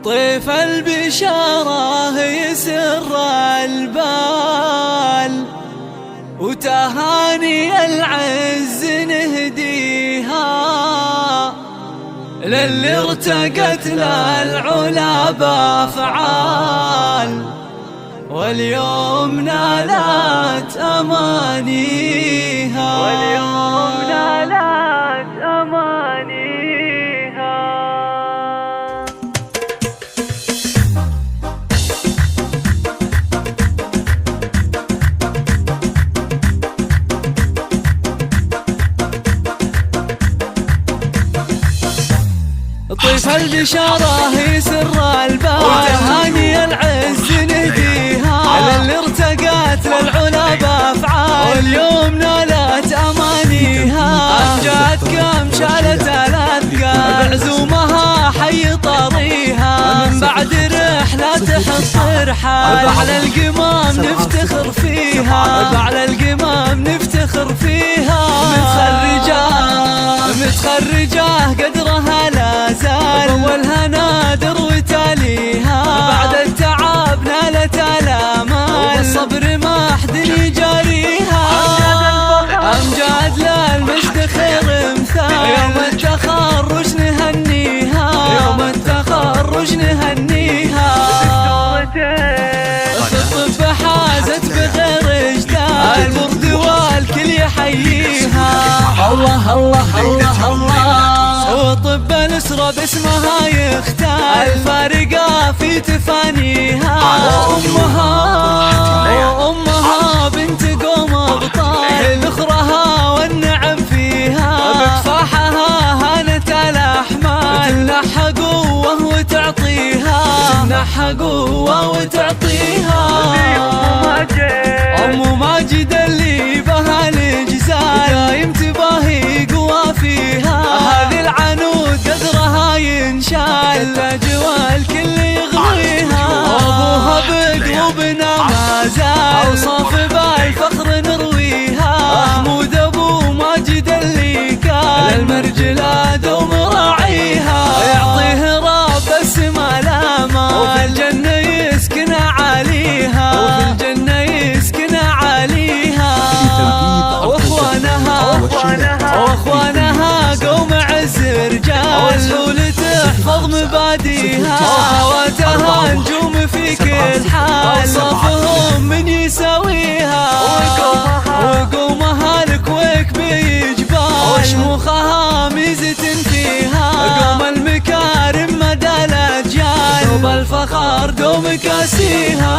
طيف البشارة يسر البال، وتهاني العز نهديها للي ارتقت للعلا بأفعال، واليوم نالت أمانيها، واليوم نالت أمانيها. طيف البشارة يسر البال، وتهاني العز نهديها على اللي ارتقت للعلا بأفعال، واليوم نالت أمانيها. أمجادكم شالت الأثقال بعزومها حي طريها، من بعد رحلة تحط رحال على القمام نفتخر فيها، على القمام نفتخر فيها. متخرجة قدرها لا زال، والهنادر وتاليها بعد التعب نالت الآمال، والصبر ما حد يجاريها. أمجاد للمفتخر مثال، يوم التخرج نهنيها، يوم التخرج نهنيها. في الطب حازت بغير اجداد، البرد والكل يحييها. الله الله الله الله، وطب الأسرة باسمها يختال، الفارقة في تفانيها. وأمها بنت قوم أبطال، ذخرها والنعم فيها، بكفاحها هانت الأحمال، تمنحها قوة وتعطيها، تمنحها قوة وتعطيها. أم ماجد اللي بها الإجزال، دايم تباهي قوة فيها، هذه العنود قدرها ينشال، الأجوال الكل يغويها. أبوها بقلوبنا ما زال، أوصاف بالفخر نرويها. محمود أبو ماجد اللي كان للمرجلة دوم راعيها، يعطيه رب السما الأمان، وفي الجنة يسكن عليها، وفي الجنة يسكن عليها. واخوانها قوم عز رجال، سهولة تحفظ مباديها، خواتها نجوم في كل حال، صفهم من يساويها. وقومها الكويك بيجبال، وشموخها ميزة فيها، قوم المكارم مدى الأجيال، وبالفخر دوم كاسيها.